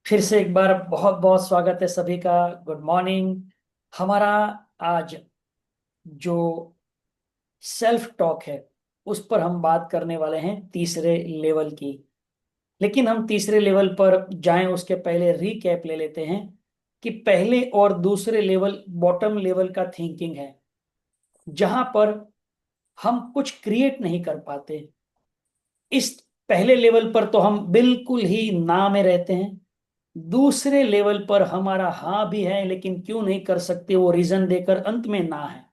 फिर से एक बार बहुत बहुत स्वागत है सभी का। Good morning. हमारा आज जो सेल्फ टॉक है उस पर हम बात करने वाले हैं तीसरे लेवल की। लेकिन हम तीसरे लेवल पर जाएं उसके पहले रीकैप ले लेते हैं कि पहले और दूसरे लेवल बॉटम लेवल का थिंकिंग है, जहां पर हम कुछ क्रिएट नहीं कर पाते। इस पहले लेवल पर तो हम बिल्कुल ही ना में रहते हैं। दूसरे लेवल पर हमारा हाँ भी है, लेकिन क्यों नहीं कर सकते वो रीजन देकर अंत में ना है।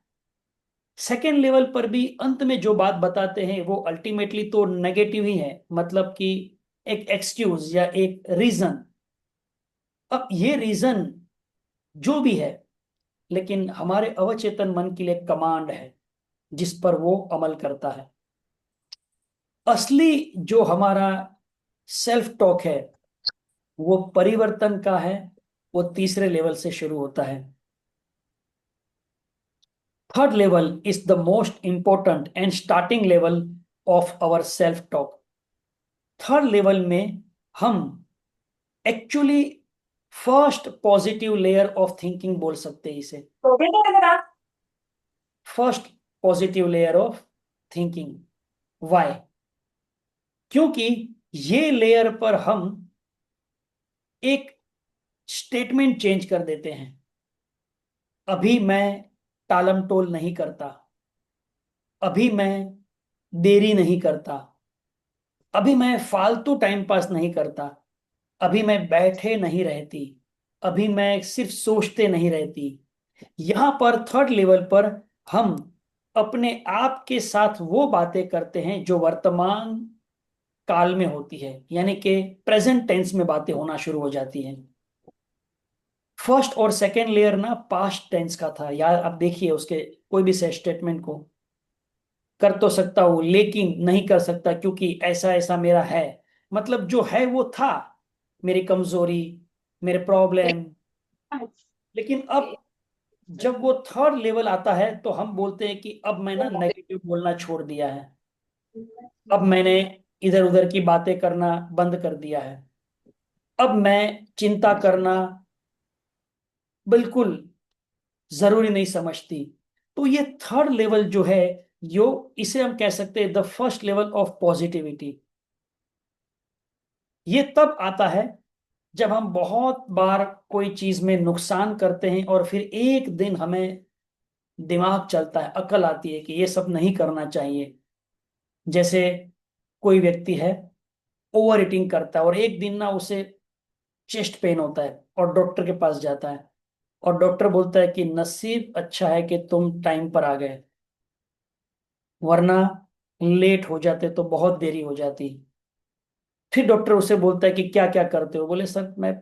सेकेंड लेवल पर भी अंत में जो बात बताते हैं वो अल्टीमेटली तो नेगेटिव ही है, मतलब कि एक एक्सक्यूज या एक रीजन। अब ये रीजन जो भी है, लेकिन हमारे अवचेतन मन के लिए कमांड है जिस पर वो अमल करता है। असली जो हमारा सेल्फ टॉक है वो परिवर्तन का है। वो तीसरे लेवल से शुरू होता है। Third level is the most important and starting level of our self talk. Third level में हम actually first positive layer of thinking बोल सकते हैं इसे। First positive layer of thinking. Why? क्योंकि ये लेयर पर हम एक स्टेटमेंट चेंज कर देते हैं। अभी मैं टालम टोल नहीं करता। अभी मैं देरी नहीं करता। अभी मैं फालतू टाइम पास नहीं करता। अभी मैं बैठे नहीं रहती। अभी मैं सिर्फ सोचते नहीं रहती। यहां पर थर्ड लेवल पर हम अपने आप के साथ वो बातें करते हैं जो वर्तमान काल में होती है, यानी कि प्रेजेंट टेंस में बातें होना शुरू हो जाती हैं। फर्स्ट और सेकेंड लेयर ना पास्ट टेंस का था यार। अब देखिए उसके कोई भी से स्टेटमेंट को कर तो सकता हूं लेकिन नहीं कर सकता क्योंकि ऐसा ऐसा मेरा है। मतलब जो है वो था, मेरी कमजोरी, मेरे प्रॉब्लम। लेकिन अब जब वो थर्ड लेवल आता है तो हम बोलते हैं कि अब मैं ना नेगेटिव बोलना छोड़ दिया है। अब मैंने इधर उधर की बातें करना बंद कर दिया है। अब मैं चिंता करना बिल्कुल जरूरी नहीं समझती। तो ये थर्ड लेवल जो है, यो इसे हम कह सकते हैं the first level of positivity. ये तब आता है जब हम बहुत बार कोई चीज में नुकसान करते हैं और फिर एक दिन हमें दिमाग चलता है, अकल आती है कि ये सब नहीं करना चाहिए। जैसे कोई व्यक्ति है, ओवर ईटिंग करता है और एक दिन ना उसे चेस्ट पेन होता है और डॉक्टर के पास जाता है। और डॉक्टर बोलता है कि नसीब अच्छा है कि तुम टाइम पर आ गए, वरना लेट हो जाते तो बहुत देरी हो जाती। फिर डॉक्टर उसे बोलता है कि क्या क्या करते हो? बोले सर मैं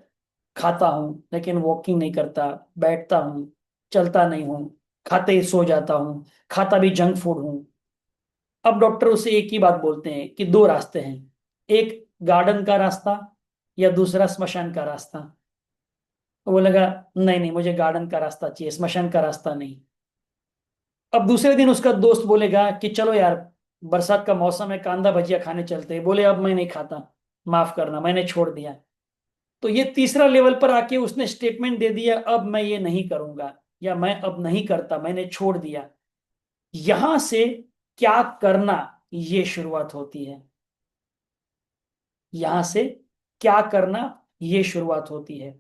खाता हूँ लेकिन वॉकिंग नहीं करता, बैठता हूँ, चलता नहीं हूँ, खाते ही सो जाता हूँ, खाता भी जंक फूड हूँ। अब डॉक्टर उसे एक ही बात बोलते हैं कि दो रास्ते हैं, एक गार्डन का रास्ता या दूसरा स्मशान का रास्ता। तो वो लगा नहीं नहीं, मुझे गार्डन का रास्ता चाहिए, स्मशान का रास्ता नहीं। अब दूसरे दिन उसका दोस्त बोलेगा कि चलो यार, बरसात का मौसम है, कांदा भजिया खाने चलते हैं। बोले अब मैं नहीं खाता, माफ करना मैंने छोड़ दिया। तो ये तीसरा लेवल पर आके उसने स्टेटमेंट दे दिया, अब मैं ये नहीं करूंगा या मैं अब नहीं करता, मैंने छोड़ दिया। यहां से क्या करना, ये शुरुआत होती है। यहां से क्या करना, ये शुरुआत होती है।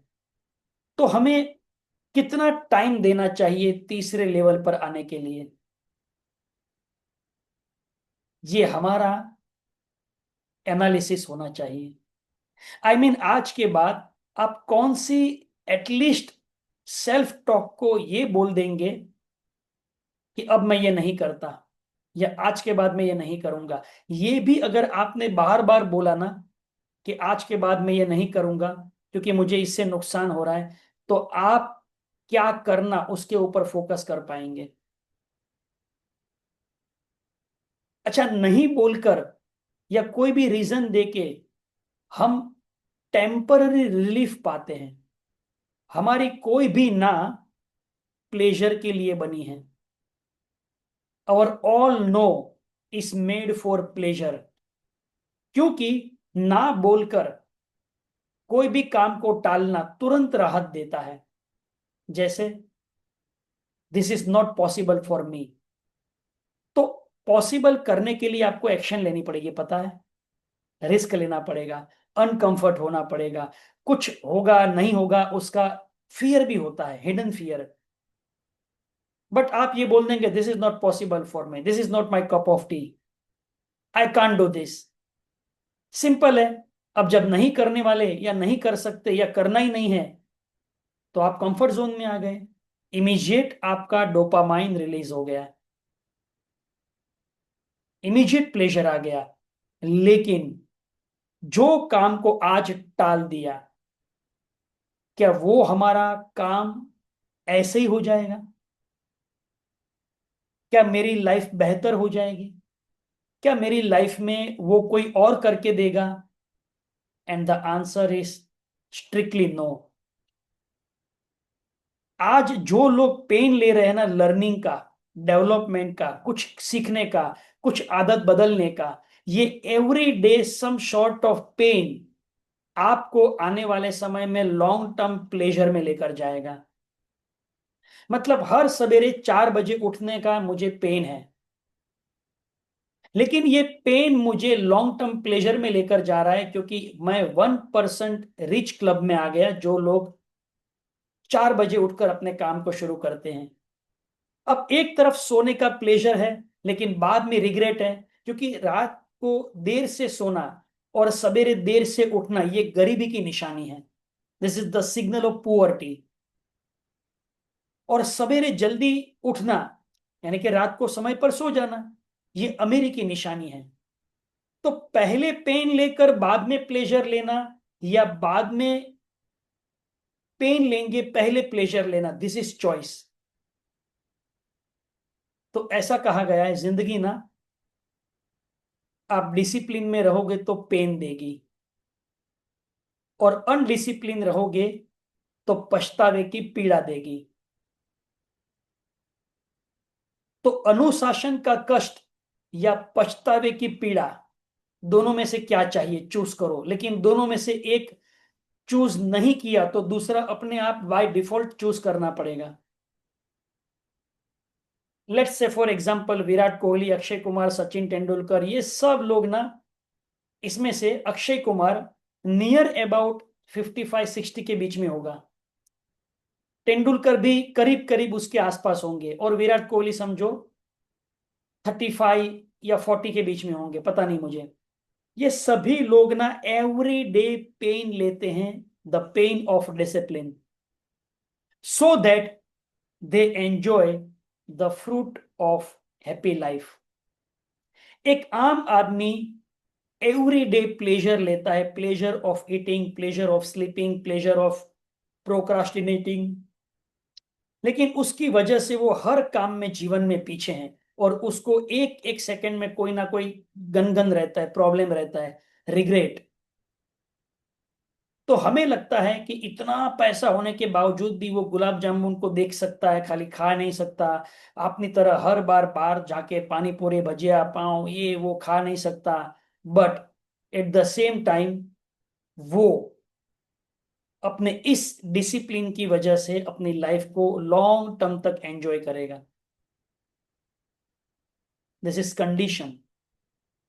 तो हमें कितना टाइम देना चाहिए तीसरे लेवल पर आने के लिए, ये हमारा एनालिसिस होना चाहिए। आज के बाद आप कौन सी एटलीस्ट सेल्फ टॉक को ये बोल देंगे कि अब मैं ये नहीं करता या आज के बाद मैं ये नहीं करूंगा। ये भी अगर आपने बार बार बोला ना कि आज के बाद मैं ये नहीं करूंगा क्योंकि मुझे इससे नुकसान हो रहा है, तो आप क्या करना उसके ऊपर फोकस कर पाएंगे। अच्छा, नहीं बोलकर या कोई भी रीजन देके हम टेम्पररी रिलीफ पाते हैं। हमारी कोई भी ना प्लेजर के लिए बनी है। और all know is made for pleasure. क्योंकि ना बोलकर कोई भी काम को टालना तुरंत राहत देता है। जैसे this is not possible for me. तो पॉसिबल करने के लिए आपको एक्शन लेनी पड़ेगी, पता है, रिस्क लेना पड़ेगा, अनकंफर्ट होना पड़ेगा, कुछ होगा नहीं होगा उसका फियर भी होता है, हिडन फियर। बट आप ये बोल देंगे this is not possible for me, this is not my cup of T, I can't do this. Simple है। अब जब नहीं करने वाले या नहीं कर सकते या करना ही नहीं है, तो आप कंफर्ट जोन में आ गए, इमीजिएट आपका डोपामाइन रिलीज हो गया, इमीजिएट प्लेजर आ गया। लेकिन जो काम को आज टाल दिया, क्या वो हमारा काम ऐसे ही हो जाएगा? क्या मेरी लाइफ बेहतर हो जाएगी? क्या मेरी लाइफ में वो कोई और करके देगा? And the answer is strictly no. आज जो लोग पेन ले रहे हैं ना, लर्निंग का, डेवलपमेंट का, कुछ सीखने का, कुछ आदत बदलने का, ये every day some sort of pain आपको आने वाले समय में लॉन्ग टर्म प्लेजर में लेकर जाएगा। मतलब हर सवेरे 4 बजे उठने का मुझे पेन है, लेकिन ये पेन मुझे लॉन्ग टर्म प्लेजर में लेकर जा रहा है, क्योंकि मैं 1% रिच क्लब में आ गया, जो लोग 4 बजे उठकर अपने काम को शुरू करते हैं। अब एक तरफ सोने का प्लेजर है, लेकिन बाद में रिग्रेट है, क्योंकि रात को देर से सोना और सवेरे देर से उठना ये गरीबी की निशानी है। This is the signal of poverty. और सवेरे जल्दी उठना, यानी कि रात को समय पर सो जाना, ये अमीरी की निशानी है। तो पहले पेन लेकर बाद में प्लेजर लेना, या बाद में पेन लेंगे पहले प्लेजर लेना, दिस इज चॉइस। तो ऐसा कहा गया है, जिंदगी ना, आप डिसिप्लिन में रहोगे तो पेन देगी, और अनडिसिप्लिन रहोगे तो पछतावे की पीड़ा देगी। तो अनुशासन का कष्ट या पछतावे की पीड़ा, दोनों में से क्या चाहिए, चूज करो। लेकिन दोनों में से एक चूज नहीं किया तो दूसरा अपने आप बाय डिफॉल्ट चूज करना पड़ेगा। Let's say for example Virat Kohli, Akshay Kumar, Sachin Tendulkar, ये सब लोग ना, इसमें से अक्षय कुमार नियर अबाउट 55-60 के बीच में होगा, तेंदुलकर भी करीब करीब उसके आसपास होंगे, और विराट कोहली समझो 35 या 40 के बीच में होंगे, पता नहीं मुझे। ये सभी लोग ना एवरी डे पेन लेते हैं, the pain of discipline, so that they enjoy the fruit of happy life. एक आम आदमी एवरी डे प्लेजर लेता है, pleasure of eating, pleasure of sleeping, pleasure of procrastinating, लेकिन उसकी वजह से वो हर काम में जीवन में पीछे हैं, और उसको एक एक सेकंड में कोई ना कोई गनगन रहता है, प्रॉब्लम रहता है, रिग्रेट। तो हमें लगता है कि इतना पैसा होने के बावजूद भी वो गुलाब जामुन को देख सकता है, खाली खा नहीं सकता। अपनी तरह हर बार बाहर जाके पानी पूरी, भजिया पाव, ये वो खा नहीं सकता। But at the same time वो अपने इस डिसिप्लिन की वजह से अपनी लाइफ को लॉन्ग टर्म तक एंजॉय करेगा। This is condition,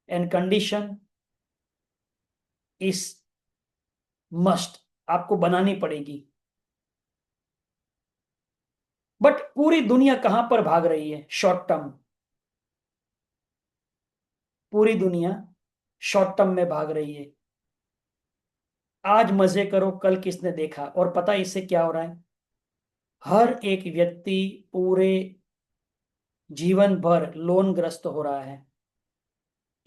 and condition is must, आपको बनानी पड़ेगी। बट पूरी दुनिया कहां पर भाग रही है, शॉर्ट टर्म। पूरी दुनिया शॉर्ट टर्म में भाग रही है। आज मजे करो, कल किसने देखा। और पता है इससे क्या हो रहा है, हर एक व्यक्ति पूरे जीवन भर लोन ग्रस्त हो रहा है।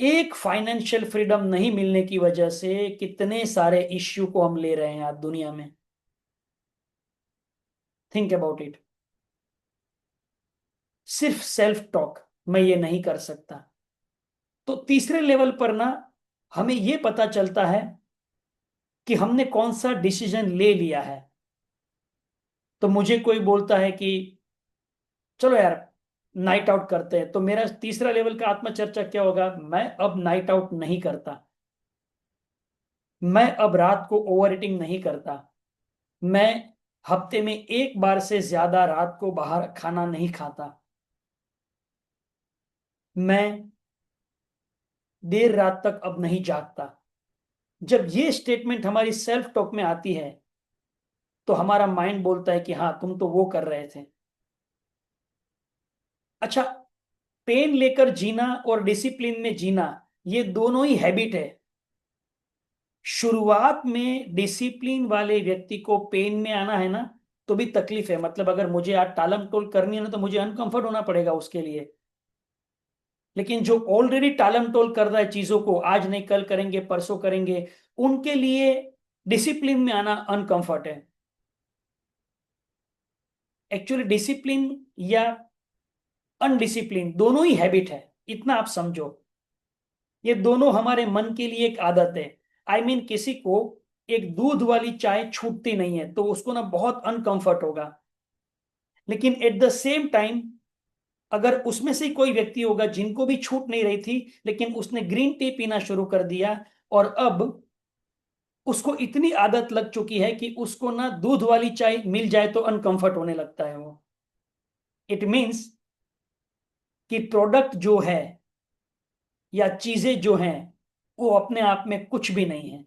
एक फाइनेंशियल फ्रीडम नहीं मिलने की वजह से कितने सारे इश्यू को हम ले रहे हैं आज दुनिया में। Think about it. सिर्फ सेल्फ टॉक, मैं ये नहीं कर सकता। तो तीसरे लेवल पर ना, हमें ये पता चलता है कि हमने कौन सा डिसीजन ले लिया है। तो मुझे कोई बोलता है कि चलो यार नाइट आउट करते हैं, तो मेरा तीसरा लेवल का आत्मचर्चा क्या होगा, मैं अब नाइट आउट नहीं करता। मैं अब रात को ओवर ईटिंग नहीं करता। मैं हफ्ते में एक बार से ज्यादा रात को बाहर खाना नहीं खाता। मैं देर रात तक अब नहीं जागता। जब ये स्टेटमेंट हमारी सेल्फ टॉक में आती है तो हमारा माइंड बोलता है कि हाँ, तुम तो वो कर रहे थे। अच्छा, पेन लेकर जीना और डिसिप्लिन में जीना, ये दोनों ही हैबिट है। शुरुआत में डिसिप्लिन वाले व्यक्ति को पेन में आना है ना, तो भी तकलीफ है। मतलब अगर मुझे आज टालम टोल करनी है ना, तो मुझे अनकंफर्ट होना पड़ेगा उसके लिए। लेकिन जो ऑलरेडी टालम टोल कर रहा है चीजों को, आज नहीं कल करेंगे परसों करेंगे, उनके लिए डिसिप्लिन में आना अनकंफर्ट है। एक्चुअली डिसिप्लिन या अनडिसिप्लिन दोनों ही हैबिट है, इतना आप समझो। ये दोनों हमारे मन के लिए एक आदत है। किसी को एक दूध वाली चाय छूटती नहीं है तो उसको ना बहुत अनकंफर्ट होगा। लेकिन एट द सेम टाइम, अगर उसमें से कोई व्यक्ति होगा जिनको भी छूट नहीं रही थी, लेकिन उसने ग्रीन टी पीना शुरू कर दिया, और अब उसको इतनी आदत लग चुकी है कि उसको ना दूध वाली चाय मिल जाए तो अनकंफर्ट होने लगता है वो। इट मीन्स कि प्रोडक्ट जो है या चीजें जो हैं, वो अपने आप में कुछ भी नहीं है।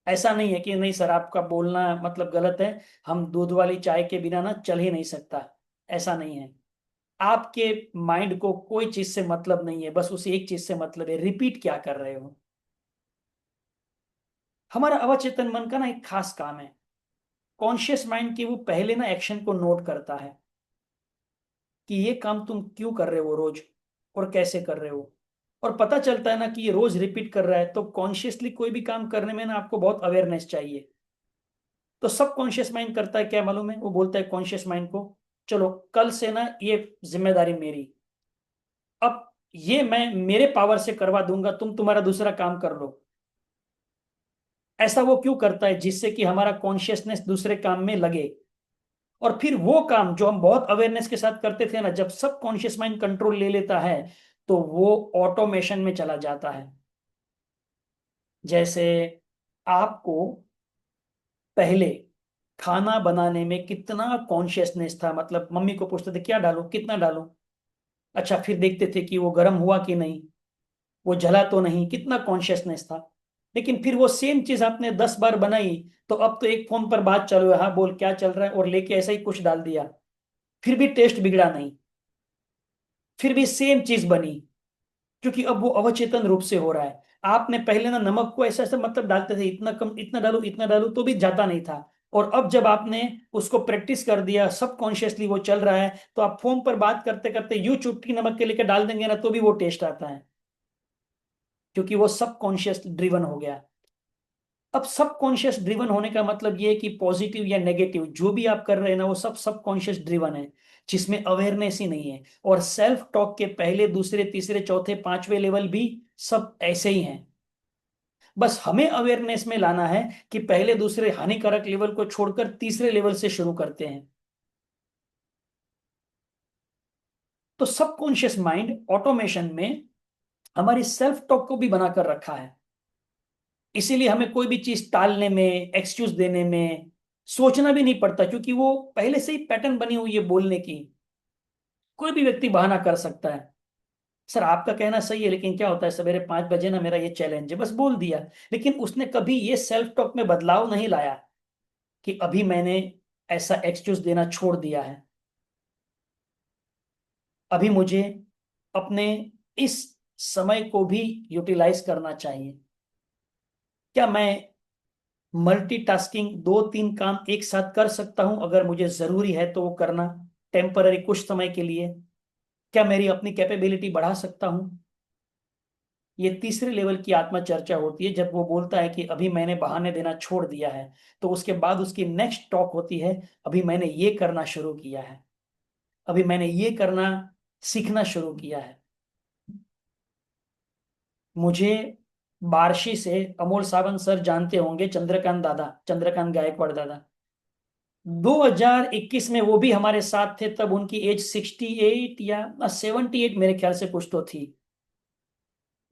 ऐसा नहीं है कि नहीं सर, आपका बोलना मतलब गलत है, हम दूध वाली चाय के बिना ना चल ही नहीं सकता। ऐसा नहीं है। आपके माइंड को कोई चीज से मतलब नहीं है, बस उसे एक चीज से मतलब है, रिपीट क्या कर रहे हो। हमारा अवचेतन मन का ना एक खास काम है। कॉन्शियस माइंड की वो पहले ना एक्शन को नोट करता है कि ये काम तुम क्यों कर रहे हो रोज, और कैसे कर रहे हो। और पता चलता है ना कि ये रोज रिपीट कर रहा है, तो कॉन्शियसली कोई भी काम करने में ना आपको बहुत अवेयरनेस चाहिए। तो सब कॉन्शियस माइंड करता है क्या मालूम है, वो बोलता है कॉन्शियस माइंड को, चलो कल से ना ये जिम्मेदारी मेरी। अब ये मैं मेरे पावर से करवा दूंगा, तुम तुम्हारा दूसरा काम कर लो। ऐसा वो क्यों करता है, जिससे कि हमारा कॉन्शियसनेस दूसरे काम में लगे। और फिर वो काम जो हम बहुत अवेयरनेस के साथ करते थे ना, जब सब कॉन्शियस माइंड कंट्रोल ले लेता है, तो वो ऑटोमेशन में चला जाता है। जैसे आपको पहले खाना बनाने में कितना कॉन्शियसनेस था, मतलब मम्मी को पूछते थे क्या डालूं कितना डालूं। अच्छा, फिर देखते थे कि वो गर्म हुआ कि नहीं, वो जला तो नहीं, कितना कॉन्शियसनेस था। लेकिन फिर वो सेम चीज आपने 10 बार बनाई, तो अब तो एक फोन पर बात चालू है, हाँ बोल क्या चल रहा है, और लेके ऐसा ही कुछ डाल दिया, फिर भी टेस्ट बिगड़ा नहीं, फिर भी सेम चीज बनी। क्योंकि अब वो अवचेतन रूप से हो रहा है। आपने पहले ना नमक को ऐसा ऐसा मतलब डालते थे, इतना कम इतना डालो तो भी जाता नहीं था। और अब जब आपने उसको प्रैक्टिस कर दिया, सब कॉन्शियसली वो चल रहा है, तो आप फोन पर बात करते करते यूं चुटकी नमक के लेकर डाल देंगे ना, तो भी वो टेस्ट आता है। क्योंकि वो सब कॉन्शियस ड्रिवन हो गया। अब सब कॉन्शियस ड्रिवन होने का मतलब ये है कि पॉजिटिव या नेगेटिव जो भी आप कर रहे हैं ना, वो सब सब कॉन्शियस ड्रिवन है, जिसमें अवेयरनेस ही नहीं है। और सेल्फ टॉक के पहले दूसरे तीसरे चौथे पांचवे लेवल भी सब ऐसे ही हैं। बस हमें अवेयरनेस में लाना है कि पहले दूसरे हानिकारक लेवल को छोड़कर तीसरे लेवल से शुरू करते हैं। तो सबकॉन्शियस माइंड ऑटोमेशन में हमारी सेल्फ टॉक को भी बनाकर रखा है। इसीलिए हमें कोई भी चीज टालने में, एक्सक्यूज देने में सोचना भी नहीं पड़ता, क्योंकि वो पहले से ही पैटर्न बनी हुई है बोलने की। कोई भी व्यक्ति बहाना कर सकता है, सर आपका कहना सही है, लेकिन क्या होता है सवेरे 5 बजे ना मेरा ये चैलेंज है, बस बोल दिया। लेकिन उसने कभी ये सेल्फ टॉक में बदलाव नहीं लाया कि अभी मैंने ऐसा एक्सक्यूज देना छोड़ दिया है, अभी मुझे अपने इस समय को भी यूटिलाइज करना चाहिए। क्या मैं मल्टीटास्किंग दो तीन काम एक साथ कर सकता हूं, अगर मुझे जरूरी है तो वो करना, टेम्पररी कुछ समय के लिए। क्या मेरी अपनी कैपेबिलिटी बढ़ा सकता हूं। ये तीसरे लेवल की आत्मा चर्चा होती है, जब वो बोलता है कि अभी मैंने बहाने देना छोड़ दिया है। तो उसके बाद उसकी नेक्स्ट टॉक होती है, अभी मैंने ये करना शुरू किया है, अभी मैंने ये करना सीखना शुरू किया है। मुझे बार्शी से अमोल सावंत सर जानते होंगे, चंद्रकांत दादा, चंद्रकांत गायकवाड़ दादा। 2021 में वो भी हमारे साथ थे, तब उनकी एज 68 या 78 मेरे ख्याल से कुछ तो थी।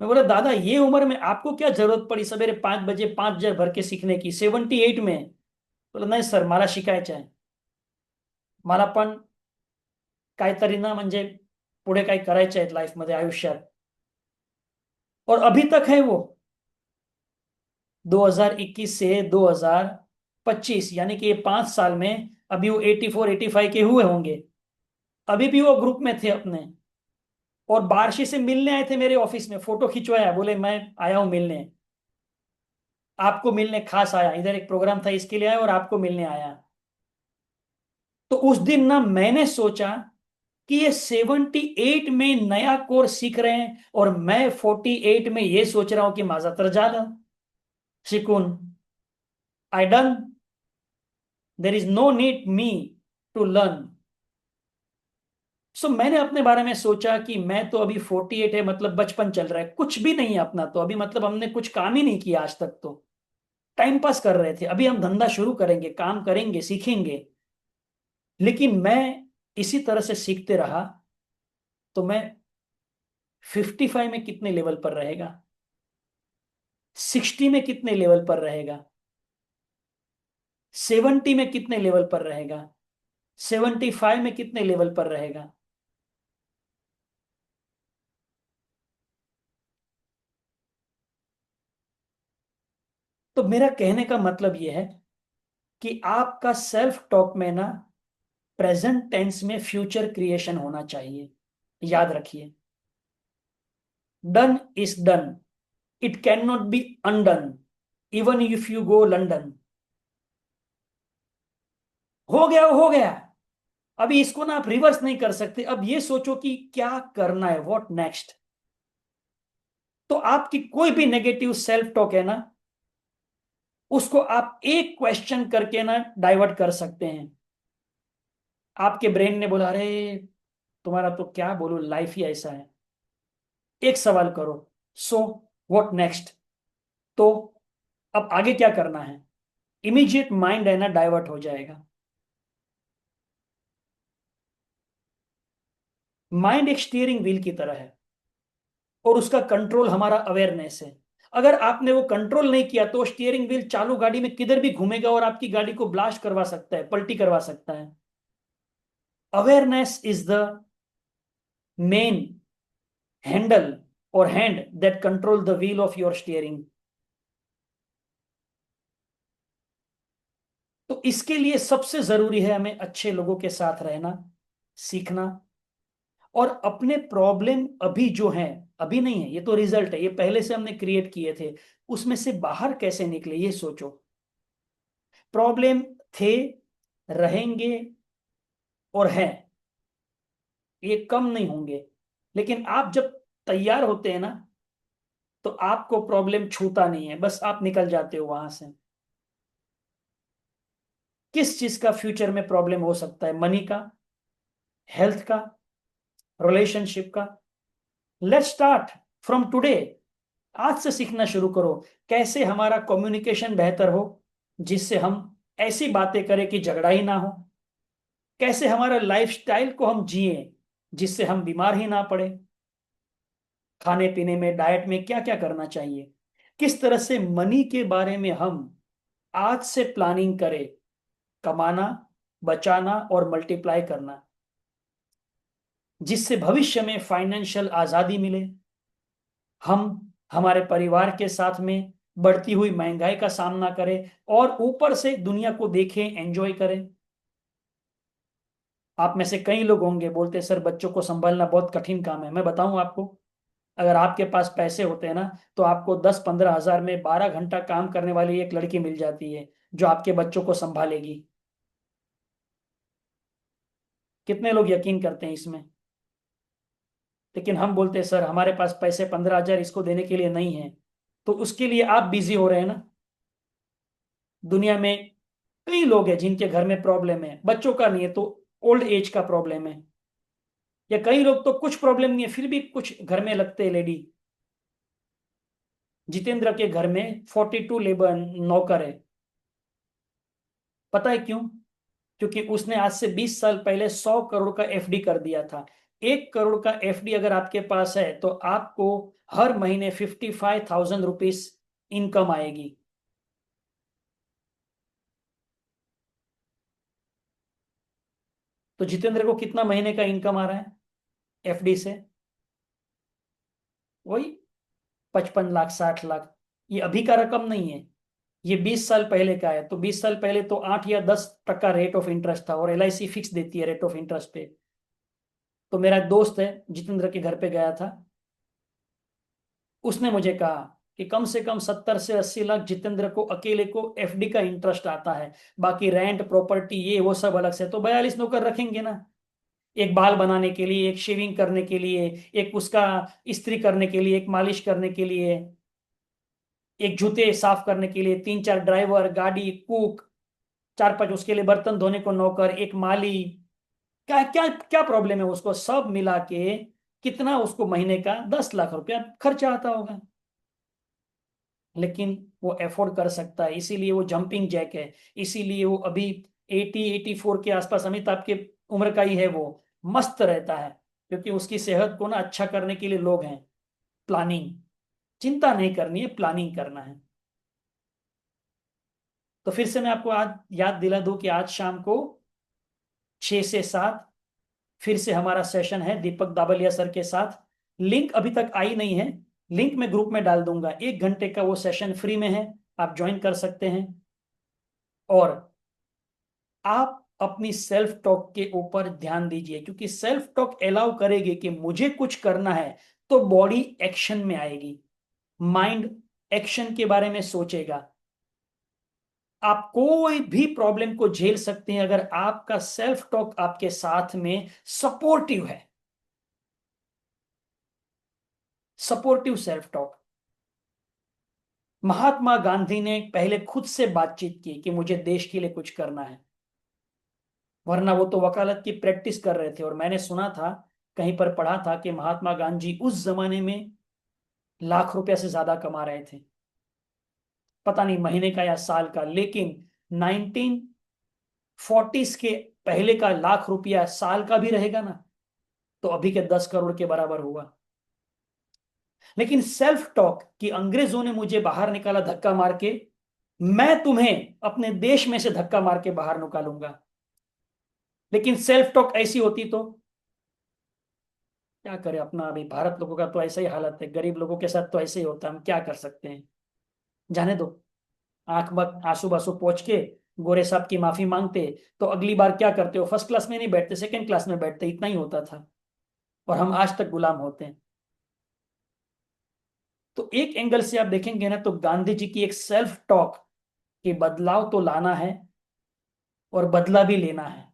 मैं बोला दादा ये उम्र में आपको क्या जरूरत पड़ी सवेरे 5 बजे 5,000 भर के सीखने की, 78 में? बोला नाही सर, मला शिकायचं आहे. मला पण काहीतरी ना म्हणजे पुढे काही करायचे आहेत लाईफ मध्ये, आयुष्यात. और अभी तक है वो. 2021 से 2025, यानी कि ये 5 साल में अभी वो 84 85 के हुए होंगे. अभी भी वो ग्रुप में थे अपने. और बारशी से मिलने आए थे मेरे ऑफिस में, फोटो खिंचवाया, बोले मैं आया हूं मिलने, आपको मिलने खास आया, इधर एक प्रोग्राम था इसके लिए आया और आपको मिलने आया. तो उस दिन ना मैंने सोचा कि ये 78 में नया कोर्स सीख रहे हैं और मैं 48 में ये सोच रहा हूं कि माझा तर झालं शिकून, I done, there is no need me to learn. So मैंने अपने बारे में सोचा कि मैं तो अभी 48 है, मतलब बचपन चल रहा है, कुछ भी नहीं है अपना तो अभी, मतलब हमने कुछ काम ही नहीं किया आज तक, तो टाइम पास कर रहे थे. अभी हम धंधा शुरू करेंगे, काम करेंगे, सीखेंगे. लेकिन मैं इसी तरह से सीखते रहा तो मैं 55 में कितने लेवल पर रहेगा, 60 में कितने लेवल पर रहेगा, 70 में कितने लेवल पर रहेगा, 75 में कितने लेवल पर रहेगा. तो मेरा कहने का मतलब यह है कि आपका सेल्फ टॉक में ना प्रेजेंट टेंस में फ्यूचर क्रिएशन होना चाहिए. याद रखिए, done is done, it can not be undone, even if you go London. हो गया हो गया. अभी इसको ना आप रिवर्स नहीं कर सकते. अब ये सोचो कि क्या करना है, व्हाट नेक्स्ट. तो आपकी कोई भी नेगेटिव सेल्फ टॉक है ना, उसको आप एक क्वेश्चन करके ना डाइवर्ट कर सकते हैं. आपके ब्रेन ने बोला अरे तुम्हारा तो क्या बोलूं, लाइफ ही ऐसा है. एक सवाल करो, सो व्हाट नेक्स्ट. तो अब आगे क्या करना है, इमीडिएट माइंड है ना डाइवर्ट हो जाएगा. माइंड एक स्टीयरिंग व्हील की तरह है और उसका कंट्रोल हमारा अवेयरनेस है. अगर आपने वो कंट्रोल नहीं किया तो स्टीयरिंग व्हील चालू गाड़ी में किधर भी घूमेगा और आपकी गाड़ी को ब्लास्ट करवा सकता है, पलटी करवा सकता है. Awareness is the main handle or hand that control the wheel of your steering. तो इसके लिए सबसे जरूरी है हमें अच्छे लोगों के साथ रहना, सीखना, और अपने प्रॉब्लम अभी जो है, अभी नहीं है, ये तो रिजल्ट है, ये पहले से हमने क्रिएट किए थे, उसमें से बाहर कैसे निकले ये सोचो. प्रॉब्लम थे, रहेंगे और हैं, ये कम नहीं होंगे. लेकिन आप जब तैयार होते हैं ना तो आपको प्रॉब्लम छूता नहीं है, बस आप निकल जाते हो वहां से. किस चीज का फ्यूचर में प्रॉब्लम हो सकता है, मनी का, हेल्थ का, रिलेशनशिप का. Let's start from today. आज से सीखना शुरू करो कैसे हमारा कम्युनिकेशन बेहतर हो, जिससे हम ऐसी बातें करें कि झगड़ा ही ना हो. कैसे हमारा लाइफस्टाइल को हम जिए जिससे हम बीमार ही ना पड़े. खाने पीने में, डाइट में क्या क्या करना चाहिए. किस तरह से मनी के बारे में हम आज से प्लानिंग करें, कमाना, बचाना और मल्टीप्लाई करना, जिससे भविष्य में फाइनेंशियल आजादी मिले. हम हमारे परिवार के साथ में बढ़ती हुई महंगाई का सामना करें और ऊपर से दुनिया को देखें, एंजॉय करें. आप में से कई लोग होंगे बोलते सर बच्चों को संभालना बहुत कठिन काम है. मैं बताऊं आपको, अगर आपके पास पैसे होते हैं ना तो आपको 10-15 हजार में 12 घंटा काम करने वाली एक लड़की मिल जाती है जो आपके बच्चों को संभालेगी. कितने लोग यकीन करते हैं इसमें. लेकिन हम बोलते हैं सर हमारे पास पैसे 15 हजार इसको देने के लिए नहीं है. तो उसके लिए आप बिजी हो रहे हैं ना. दुनिया में कई लोग हैं जिनके घर में प्रॉब्लम है, बच्चों का नहीं है तो ओल्ड एज का प्रॉब्लम है. या कई लोग तो कुछ प्रॉब्लम नहीं है फिर भी कुछ घर में लगते हैं लेडी. जितेंद्र के घर में 42 लेबर नौकर है. पता है क्यों? क्योंकि उसने आज से 20 साल पहले 100 करोड़ का एफडी कर दिया था. 1 करोड़ का एफडी अगर आपके पास है तो आपको हर महीने 55,000 रुपीज इनकम आएगी। तो जितेंद्र को कितना महीने का इनकम आ रहा है एफडी से? वही 55 लाख 60 लाख। ये अभी का रकम नहीं है, ये 20 साल पहले का है। तो 20 साल पहले तो 8 या 10% रेट ऑफ इंटरेस्ट था, और एलआईसी फिक्स देती है रेट ऑफ इंटरेस्ट पे। तो मेरा एक दोस्त है, जितेंद्र के घर पे गया था, उसने मुझे कहा कि कम से कम 70 से 80 लाख जितेंद्र को अकेले को एफडी का इंटरेस्ट आता है। बाकी रेंट प्रॉपर्टी ये वो सब अलग से। तो 42 नौकर रखेंगे ना, एक बाल बनाने के लिए, एक शेविंग करने के लिए, एक उसका इस्त्री करने के लिए, एक मालिश करने के लिए, एक जूते साफ करने के लिए, 3 4 ड्राइवर, गाड़ी, कुक, 4 5 उसके लिए बर्तन धोने को नौकर, एक माली। क्या क्या क्या प्रॉब्लम है उसको? सब मिला के कितना उसको महीने का 10 लाख रुपया खर्चा आता होगा। लेकिन वो अफोर्ड कर सकता है, इसीलिए वो जंपिंग जैक है। इसीलिए वो अभी 80 84 के आसपास, अमिताभ के उम्र का ही है वो, मस्त रहता है। क्योंकि उसकी सेहत को ना अच्छा करने के लिए लोग हैं। प्लानिंग, चिंता नहीं करनी है, प्लानिंग करना है। तो फिर से मैं आपको आज याद दिला दूं कि आज शाम को 6 से 7 फिर से हमारा सेशन है दीपक दाबलिया सर के साथ। लिंक अभी तक आई नहीं है, लिंक मैं ग्रुप में डाल दूंगा। 1 घंटे का वो सेशन फ्री में है, आप ज्वाइन कर सकते हैं। और आप अपनी सेल्फ टॉक के ऊपर ध्यान दीजिए, क्योंकि सेल्फ टॉक अलाउ करेगी कि मुझे कुछ करना है, तो बॉडी एक्शन में आएगी, माइंड एक्शन के बारे में सोचेगा। आप कोई भी प्रॉब्लम को झेल सकते हैं अगर आपका सेल्फ टॉक आपके साथ में सपोर्टिव है। Supportive self talk. Mahatma Gandhi ने पहले खुद से बातचीत की कि मुझे देश के लिए कुछ करना है, वरना वो तो वकालत की प्रैक्टिस कर रहे थे। और मैंने सुना था, कहीं पर पढ़ा था कि महात्मा गांधी उस जमाने में लाख रुपया से ज्यादा कमा रहे थे, पता नहीं महीने का या साल का। लेकिन 1940s के पहले का लाख रुपया साल का भी रहेगा ना, तो अभी के 10 करोड़ के बराबर हुआ। लेकिन सेल्फ टॉक कि अंग्रेजों ने मुझे बाहर निकाला धक्का मार के, मैं तुम्हें अपने देश में से धक्का मार के बाहर निकालूंगा। लेकिन सेल्फ टॉक ऐसी होती तो क्या करें? अपना अभी भारत लोगों का तो ऐसा ही हालत है, गरीब लोगों के साथ तो ऐसे ही होता है, हम क्या कर सकते हैं? जाने दो। आंख बक आंसू बासू पोंछ के गोरे साहब की माफी मांगते, तो अगली बार क्या करते हो? फर्स्ट क्लास में नहीं बैठते, सेकंड क्लास में बैठते, इतना ही होता था। और हम आज तक गुलाम होते हैं। तो एक एंगल से आप देखेंगे ना, तो गांधी जी की एक सेल्फ टॉक कि बदलाव तो लाना है और बदला भी लेना है,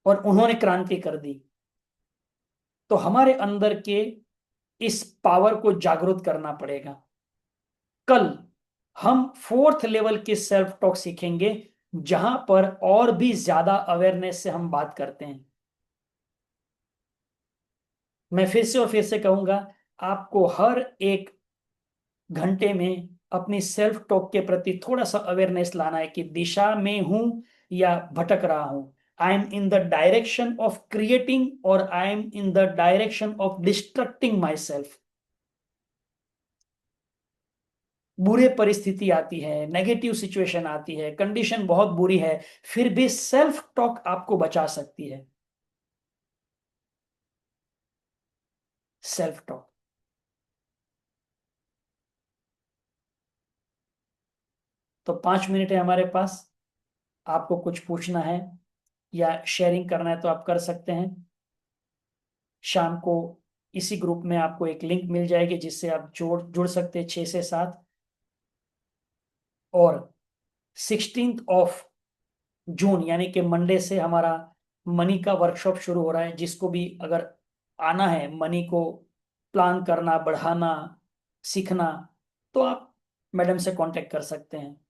और उन्होंने क्रांति कर दी। तो हमारे अंदर के इस पावर को जागृत करना पड़ेगा। कल हम 4th लेवल के सेल्फ टॉक सीखेंगे, जहां पर और भी ज्यादा अवेयरनेस से हम बात करते हैं। मैं फिर से और फिर से कहूंगा, आपको हर 1 घंटे में अपनी सेल्फ टॉक के प्रति थोड़ा सा अवेयरनेस लाना है कि दिशा में हूं या भटक रहा हूं। I am in the direction of creating, और I am in the direction of destructing my self. बुरे परिस्थिति आती है, नेगेटिव सिचुएशन आती है, कंडीशन बहुत बुरी है, फिर भी सेल्फ टॉक आपको बचा सकती है। Self talk. तो 5 मिनट है हमारे पास। आपको कुछ पूछना है या शेयरिंग करना है तो आप कर सकते हैं। शाम को इसी ग्रुप में आपको एक लिंक मिल जाएगी, जिससे आप जुड़ जुड़ सकते हैं 6 से 7। और 16 ऑफ जून यानी कि मंडे से हमारा मनी का वर्कशॉप शुरू हो रहा है। जिसको भी अगर आना है मनी को प्लान करना, बढ़ाना, सीखना, तो आप मैडम से कांटेक्ट कर सकते हैं।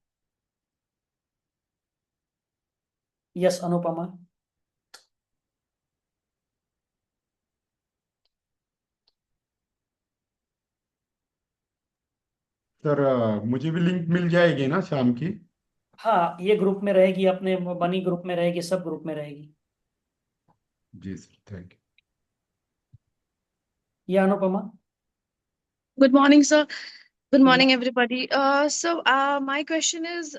यस अनुपमा। सर मुझे भी लिंक मिल जाएगी ना शाम की? हाँ, ये ग्रुप में रहेगी, अपने मनी ग्रुप में रहेगी, सब ग्रुप में रहेगी। जी सर, थैंक यू। या Anupama? Good morning, sir. Good morning, everybody. My question is,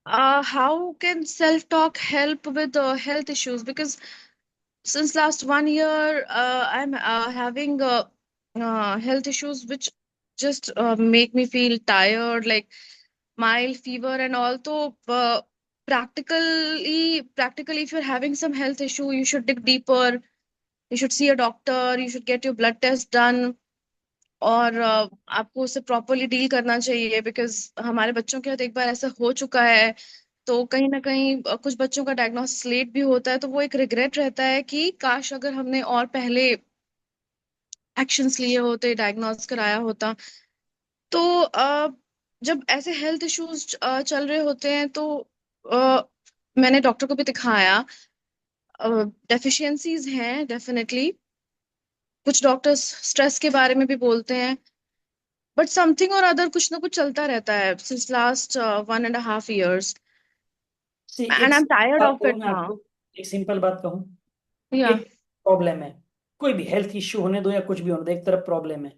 how can self-talk help with health issues? Because since last 1 year, I'm having health issues which just make me feel tired, like mild fever and all. So, practically, if you're having some health issue, you should dig deeper. You should see a doctor. You should get your blood test done. और आपको उससे properly deal करना चाहिए, because हमारे बच्चों के साथ एक बार ऐसा हो चुका है। तो कहीं ना कहीं कुछ बच्चों का डायग्नोसिस लेट भी होता है, तो वो एक रिग्रेट रहता है कि काश अगर हमने और पहले एक्शंस लिए होते, डायग्नोस कराया होता। तो जब ऐसे हेल्थ इश्यूज चल रहे होते हैं तो मैंने डॉक्टर को भी दिखाया। डेफिशिएंसीज हैं डेफिनेटली। कुछ डॉक्टर्स स्ट्रेस के बारे में भी बोलते हैं, बट समथिंग और अदर कुछ ना कुछ चलता रहता है since last 1.5 years, see and एक आई एम simple टायर्ड बात ऑफ कहूँ इट मैं नाउ। आपको, एक सिंपल बात कहूँ। या एक प्रॉब्लम है, कोई भी हेल्थ इश्यू होने दो या कुछ भी होने दो, एक तरफ प्रॉब्लम है,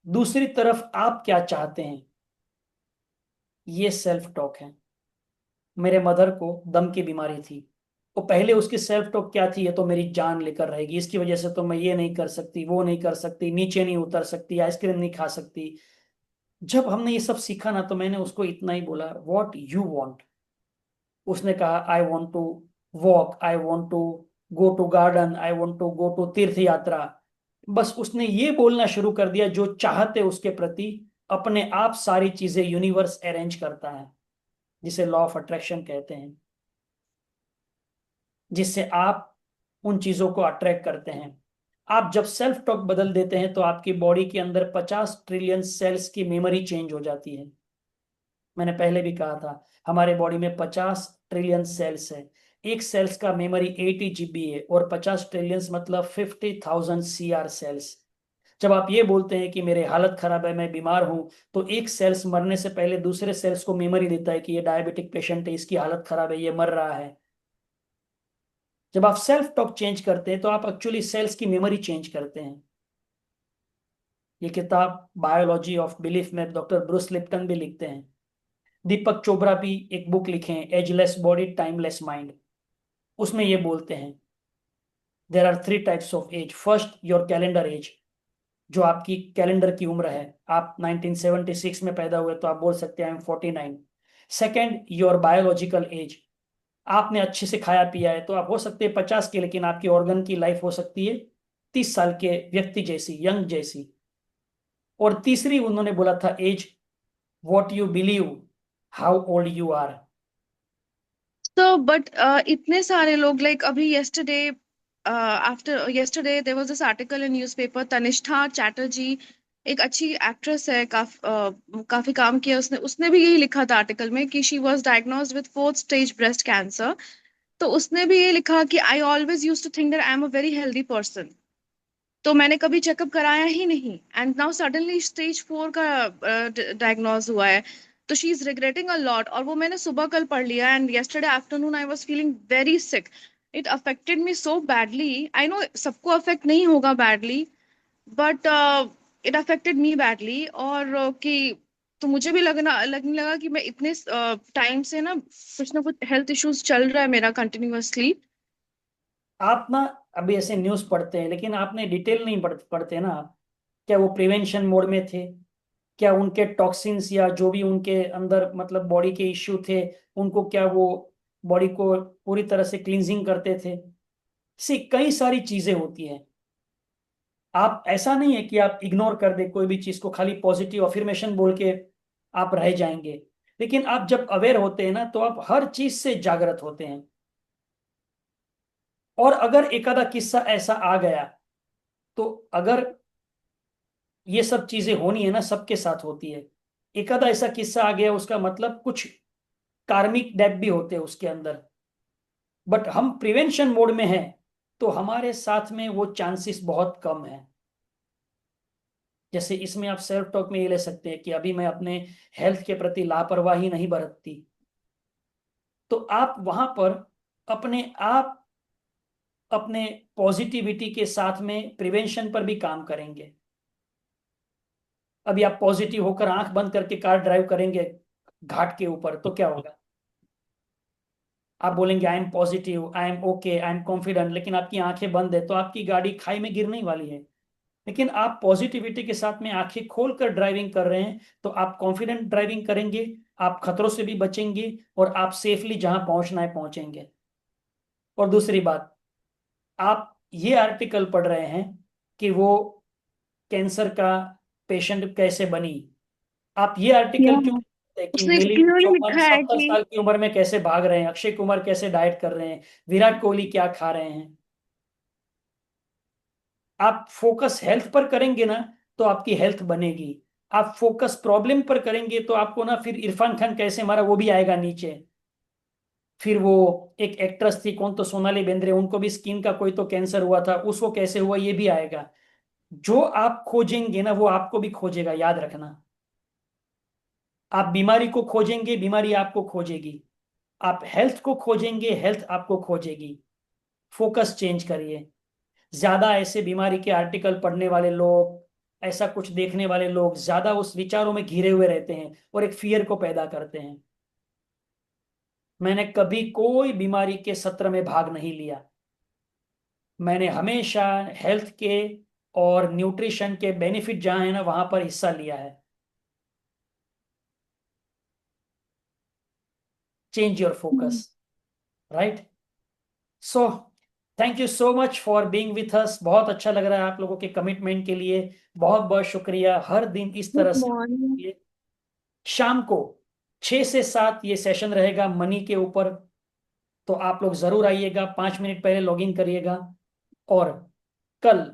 दूसरी तरफ आप क्या चाहते हैं, ये सेल्फ टॉक है। मेरे मदर को दम की बीमारी थी, वो पहले उसकी सेल्फ टॉक क्या थी, ये तो मेरी जान लेकर रहेगी, इसकी वजह से तो मैं ये नहीं कर सकती, वो नहीं कर सकती, नीचे नहीं उतर सकती, आइसक्रीम नहीं खा सकती। जब हमने ये सब सीखा ना, तो मैंने उसको इतना ही बोला, व्हाट यू वांट। उसने कहा, I want to walk, I want to go to garden, I want to go to तीर्थ यात्रा। बस उसने ये बोलना शुरू कर दिया, जो चाहते उसके प्रति अपने आप सारी चीजें यूनिवर्स अरेंज करता है, जिसे लॉ ऑफ अट्रैक्शन कहते हैं, जिससे आप उन चीजों को अट्रैक्ट करते हैं। आप जब सेल्फ टॉक बदल देते हैं तो आपकी बॉडी के अंदर 50 ट्रिलियन सेल्स की मेमोरी चेंज हो जाती है। मैंने पहले भी कहा था, हमारे बॉडी में 50 ट्रिलियन सेल्स है। एक सेल्स का मेमोरी 80 GB है, और 50 ट्रिलियन मतलब 50,000 CR सेल्स। जब आप ये बोलते हैं कि मेरे हालत खराब है, मैं बीमार हूं, तो एक सेल्स मरने से पहले दूसरे सेल्स को मेमोरी देता है कि ये डायबिटिक पेशेंट है, इसकी हालत खराब है, ये मर रहा है। जब आप सेल्फ टॉक चेंज करते हैं तो आप एक्चुअली सेल्स की मेमोरी चेंज करते हैं। ये किताब बायोलॉजी ऑफ बिलीफ में डॉक्टर ब्रूस लिप्टन भी लिखते हैं। दीपक चोपड़ा भी एक बुक लिखे हैं, एजलेस बॉडी टाइमलेस माइंड। उसमें ये बोलते हैं, there are 3 types of age. First, your calendar age, जो आपकी कैलेंडर की उम्र है। आप 1976 में पैदा हुए तो आप बोल सकते हैं I am 49। Second, your biological age, आपने अच्छे से खाया पिया है तो आप हो सकते हैं 50 के, लेकिन आपकी ऑर्गन की लाइफ हो सकती है 30 साल के व्यक्ति जैसी, यंग जैसी। और तीसरी उन्होंने बोला था age, what you believe, how old you are. तो बट इतने सारे लोग, लाइक अभी yesterday, after yesterday there was this article in newspaper, Tannishtha Chatterjee, एक अच्छी एक्ट्रेस है, काफी काम किया उसने। उसने भी यही लिखा था आर्टिकल में कि she was diagnosed with 4th stage breast cancer. तो उसने भी ये लिखा कि I always use to think that I am a very healthy person. तो मैंने कभी चेकअप कराया ही नहीं, एंड नाउ सडनली स्टेज 4 का डायग्नोज हुआ है। तो she is regretting a lot, और वो मैंने सुबह कल पढ़ लिया, and yesterday afternoon I was feeling very sick. It affected me so badly. I know सबको अफेक्ट नहीं होगा badly, but it affected me badly. और कि तो मुझे भी लगने लगा कि मैं इतने टाइम से ना कुछ हेल्थ इश्यूज चल रहा है मेरा कंटिन्यूअसली। आप ना अभी ऐसे न्यूज पढ़ते हैं, लेकिन आपने डिटेल नहीं पढ़ते ना। क्या वो प्रिवेंशन मोड में थे? क्या उनके टॉक्सिन्स या जो भी उनके अंदर मतलब बॉडी के इश्यू थे, उनको क्या वो बॉडी को पूरी तरह से क्लींजिंग करते थे? सी कई सारी चीजें होती हैं। आप ऐसा नहीं है कि आप इग्नोर कर दे कोई भी चीज को, खाली पॉजिटिव अफर्मेशन बोल के आप रह जाएंगे। लेकिन आप जब अवेयर होते हैं ना, तो आप हर चीज से जागृत होते हैं। और अगर एक आधा किस्सा ऐसा आ गया, तो अगर ये सब चीजें होनी है ना, सबके साथ होती है। एक आधा ऐसा किस्सा आ गया, उसका मतलब कुछ कार्मिक डेट भी होते हैं उसके अंदर। बट हम प्रिवेंशन मोड में हैं, तो हमारे साथ में वो चांसेस बहुत कम है। जैसे इसमें आप सेल्फ टॉक में ये ले सकते हैं कि अभी मैं अपने हेल्थ के प्रति लापरवाही नहीं बरतती। तो आप वहां पर अपने आप अपने पॉजिटिविटी के साथ में प्रिवेंशन पर भी काम करेंगे। अभी आप पॉजिटिव होकर आंख बंद करके कार ड्राइव करेंगे घाट के ऊपर तो क्या होगा? आप बोलेंगे I am positive, I am okay, I am confident, लेकिन आपकी आंखें बंद है तो आपकी गाड़ी खाई में गिरने ही वाली है। लेकिन आप पॉजिटिविटी के साथ में आंखें खोलकर ड्राइविंग कर रहे हैं तो आप कॉन्फिडेंट ड्राइविंग करेंगे, आप खतरों से भी बचेंगे और आप सेफली जहां पहुंचना है पहुंचेंगे। और दूसरी बात, आप ये आर्टिकल पढ़ रहे हैं कि वो कैंसर का पेशेंट कैसे बनी, आप ये या आर्टिकल क्यों पढ़ते हैं कि उसने मिलिंद क्लियरली सोमन लिखा है 70 कि साल की उम्र में कैसे भाग रहे हैं, अक्षय कुमार कैसे डाइट कर रहे हैं, विराट कोहली क्या खा रहे हैं? आप फोकस हेल्थ पर करेंगे ना तो आपकी हेल्थ बनेगी। आप फोकस प्रॉब्लम पर करेंगे तो आपको ना फिर इरफान खान कैसे मारा वो भी आएगा नीचे। फिर वो एक एक्ट्रेस थी कौन तो सोनाली बेंद्रे, उनको भी स्किन का कोई तो कैंसर हुआ था, उसको कैसे हुआ ये भी आएगा। जो आप खोजेंगे ना वो आपको भी खोजेगा, याद रखना। आप बीमारी को खोजेंगे, बीमारी आपको खोजेगी। आप हेल्थ को खोजेंगे, हेल्थ आपको खोजेगी। फोकस चेंज करिए। ज्यादा ऐसे बीमारी के आर्टिकल पढ़ने वाले लोग, ऐसा कुछ देखने वाले लोग ज्यादा उस विचारों में घिरे हुए रहते हैं और एक फियर को पैदा करते हैं। मैंने कभी कोई बीमारी के सत्र में भाग नहीं लिया। मैंने हमेशा हेल्थ के और न्यूट्रिशन के बेनिफिट जहां है ना वहां पर हिस्सा लिया है। Change your focus, right? So thank you so much for being with us. बहुत अच्छा लग रहा है आप लोगों के कमिटमेंट के लिए। बहुत बहुत शुक्रिया। हर दिन इस गुड तरह से मॉर्निंग। शाम को 6 से 7 ये सेशन रहेगा मनी के ऊपर। तो आप लोग जरूर आइएगा, 5 मिनट पहले लॉगिन करिएगा। और कल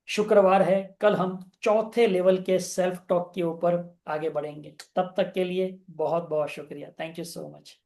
शुक्रवार है, कल हम चौथे लेवल के सेल्फ टॉक के ऊपर आगे बढ़ेंगे। तब तक के लिए बहुत बहुत शुक्रिया। Thank you so much.